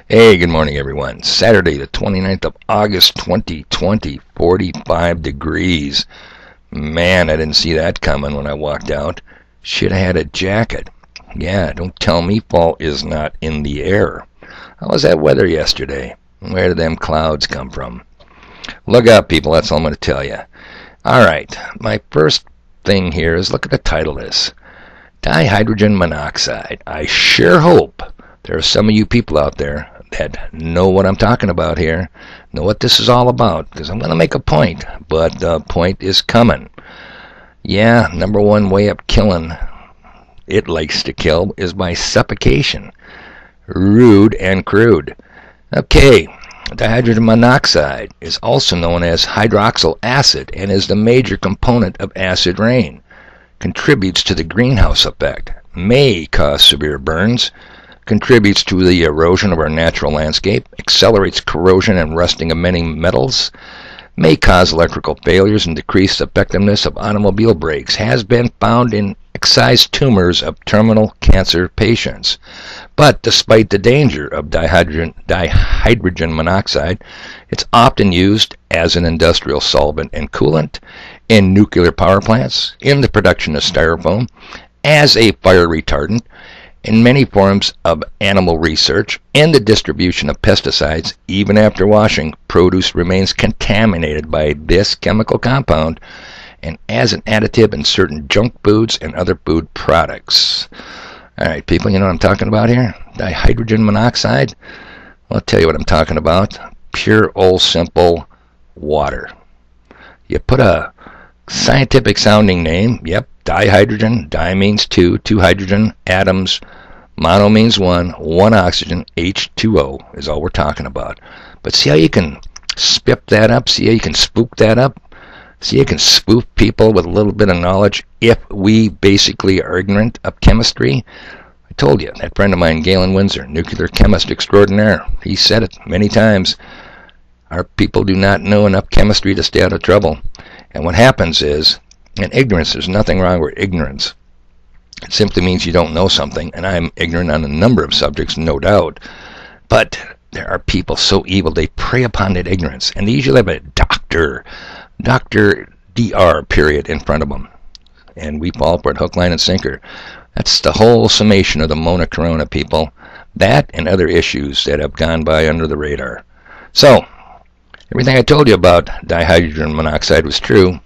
Hey, good morning, everyone. Saturday, the 29th of August, 2020, 45 degrees. Man, I didn't see that coming when I walked out. Should have had a jacket. Yeah, don't tell me fall is not in the air. How was that weather yesterday? Where did them clouds come from? Look up, people. That's all I'm going to tell you. All right, my first thing here is look at the title of this. Dihydrogen monoxide. I sure hope there are some of you people out there that know what I'm talking about here, know what this is all about, because I'm going to make a point, but the point is coming. Yeah, number one way of killing, it likes to kill, is by suffocation. Rude and crude. Okay, dihydrogen monoxide is also known as hydroxyl acid and is the major component of acid rain. Contributes to the greenhouse effect, may cause severe burns, contributes to the erosion of our natural landscape, accelerates corrosion and rusting of many metals, may cause electrical failures and decrease the effectiveness of automobile brakes, has been found in excised tumors of terminal cancer patients. But despite the danger of dihydrogen monoxide, it's often used as an industrial solvent and coolant, in nuclear power plants, in the production of styrofoam, as a fire retardant, in many forms of animal research, in the distribution of pesticides. Even after washing, produce remains contaminated by this chemical compound, and as an additive in certain junk foods and other food products. All right, people, you know what I'm talking about here? Dihydrogen monoxide? Well, I'll tell you what I'm talking about. Pure, old, simple water. You put a scientific sounding name, yep, dihydrogen, di means two hydrogen atoms, mono means one oxygen, H2O is all we're talking about. But see how you can spip that up? See how you can spook that up? See how you can spoof people with a little bit of knowledge if we basically are ignorant of chemistry? I told you, that friend of mine, Galen Windsor, nuclear chemist extraordinaire, he said it many times. Our people do not know enough chemistry to stay out of trouble. And what happens is, in ignorance, there's nothing wrong with ignorance. It simply means you don't know something, and I'm ignorant on a number of subjects, no doubt. But there are people so evil, they prey upon that ignorance, and they usually have a Dr. period in front of them. And we fall for it hook, line, and sinker. That's the whole summation of the Mona Corona, people. That and other issues that have gone by under the radar. So, everything I told you about dihydrogen monoxide was true.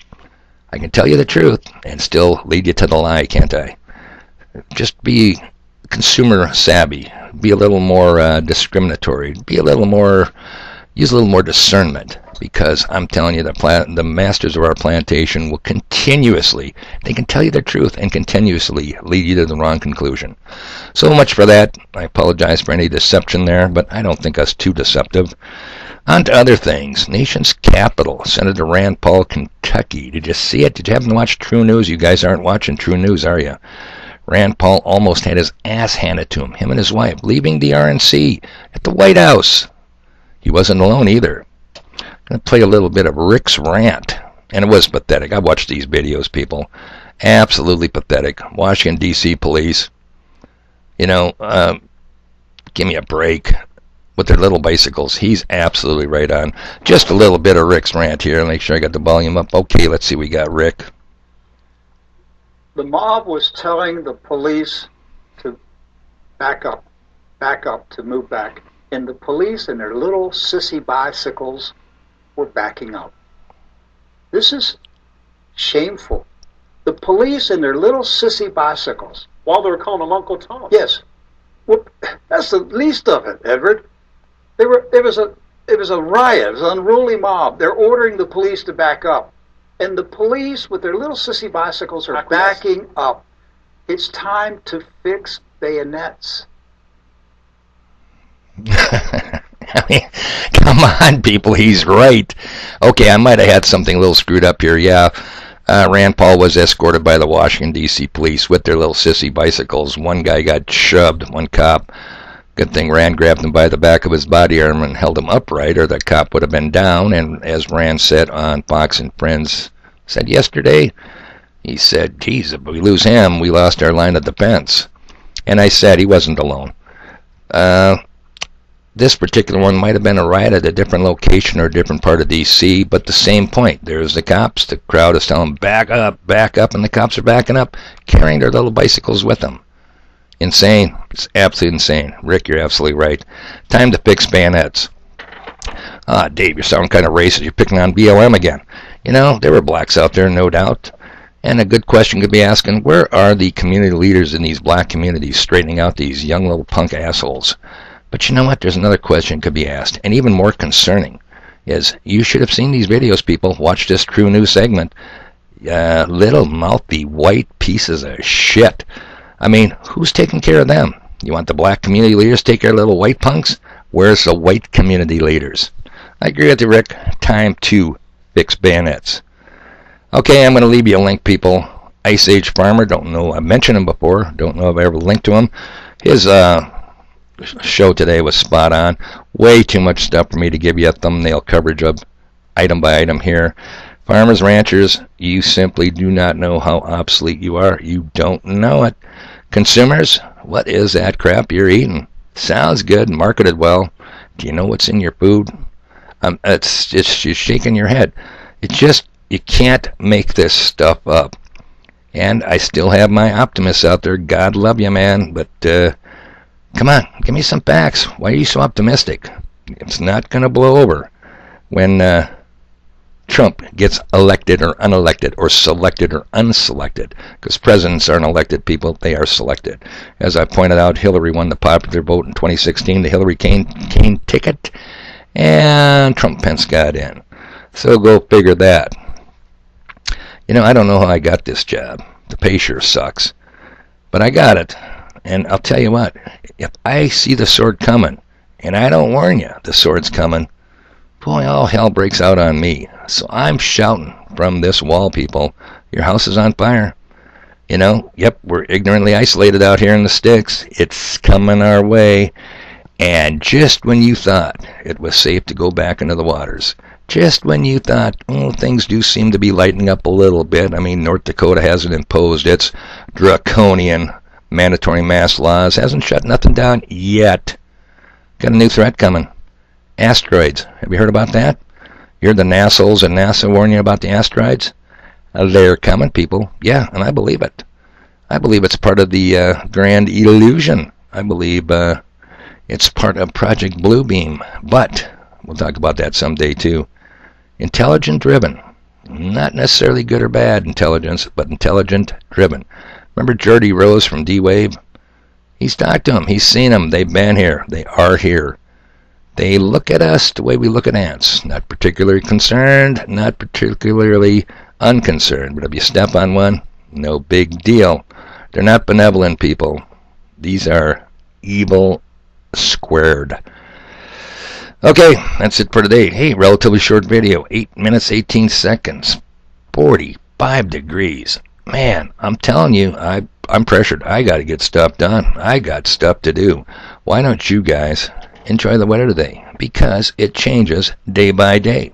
I can tell you the truth and still lead you to the lie, can't I? Just be consumer savvy. Be a little more discriminatory. Use a little more discernment. Because I'm telling you, the masters of our plantation will continuously, they can tell you the truth and continuously lead you to the wrong conclusion. So much for that. I apologize for any deception there, but I don't think us too deceptive. On to other things. Nation's capital, Senator Rand Paul, Kentucky. Did you see it? Did you happen to watch True News? You guys aren't watching True News, are you? Rand Paul almost had his ass handed to him and his wife, leaving the RNC at the White House. He wasn't alone either. I'm going to play a little bit of Rick's rant. And it was pathetic. I watched these videos, people. Absolutely pathetic. Washington, D.C. police. You know, give me a break. With their little bicycles. He's absolutely right on. Just a little bit of Rick's rant here. Make sure I got the volume up. Okay, let's see what we got, Rick. The mob was telling the police to back up, to move back. And the police and their little sissy bicycles were backing up. This is shameful. The police and their little sissy bicycles. While they were calling him Uncle Tom. Yes. Well, that's the least of it, Edward. It was a riot. It was an unruly mob. They're ordering the police to back up. And the police, with their little sissy bicycles, are backing up. It's time to fix bayonets. I mean, come on, people. He's right. Okay, I might have had something a little screwed up here. Yeah, Rand Paul was escorted by the Washington, D.C. police with their little sissy bicycles. One guy got shoved, one cop. Good thing Rand grabbed him by the back of his body armor and held him upright, or the cop would have been down. And as Rand said on Fox and Friends said yesterday, he said, geez, if we lose him, we lost our line of defense. And I said he wasn't alone. this particular one might have been a riot at a different location or a different part of D.C., but the same point. There's the cops. The crowd is telling them, back up, and the cops are backing up, carrying their little bicycles with them. Insane. It's absolutely insane. Rick, you're absolutely right. Time to fix bayonets. Dave, you're sounding kind of racist. You're picking on BLM again. You know, there were blacks out there, no doubt. And a good question could be asking, where are the community leaders in these black communities straightening out these young little punk assholes? But you know what? There's another question could be asked, and even more concerning, is you should have seen these videos, people. Watch this True News segment. Little mouthy white pieces of shit. I mean, who's taking care of them? You want the black community leaders to take care of little white punks? Where's the white community leaders? I agree with you, Rick. Time to fix bayonets. Okay, I'm going to leave you a link, people. Ice Age Farmer, don't know. I've mentioned him before. Don't know if I ever linked to him. His show today was spot on. Way too much stuff for me to give you a thumbnail coverage of item by item here. Farmers, ranchers, you simply do not know how obsolete you are. You don't know it. Consumers, what is that crap you're eating? Sounds good, marketed well. Do you know what's in your food? It's you're shaking your head. You can't make this stuff up. And I still have my optimists out there. God love you, man. But come on, give me some facts. Why are you so optimistic? It's not going to blow over when Trump gets elected or unelected or selected or unselected, because presidents aren't elected, people, they are selected. As I pointed out, Hillary won the popular vote in 2016, the Hillary Kane ticket, and Trump Pence got in. So go figure that. You know, I don't know how I got this job. The pay sure sucks. But I got it. And I'll tell you what, if I see the sword coming, and I don't warn you, the sword's coming, boy, all hell breaks out on me. So I'm shouting from this wall, people, your house is on fire. You know, yep, we're ignorantly isolated out here in the sticks. It's coming our way. And just when you thought it was safe to go back into the waters, just when you thought, oh, things do seem to be lightening up a little bit. I mean, North Dakota hasn't imposed its draconian mandatory mask laws, hasn't shut nothing down yet. Got a new threat coming. Asteroids. Have you heard about that? You heard the NASA's and NASA warning you about the asteroids? They're coming, people. Yeah, and I believe it. I believe it's part of the grand illusion. I believe it's part of Project Bluebeam. But we'll talk about that someday, too. Intelligent-driven. Not necessarily good or bad intelligence, but intelligent-driven. Remember Jordy Rose from D-Wave? He's talked to them. He's seen them. They've been here. They are here. They look at us the way we look at ants. Not particularly concerned, not particularly unconcerned. But if you step on one, no big deal. They're not benevolent people. These are evil squared. Okay, that's it for today. Hey, relatively short video. 8 minutes, 18 seconds. 45 degrees. Man, I'm telling you, I'm pressured. I got to get stuff done. I got stuff to do. Why don't you guys enjoy the weather today? Because it changes day by day.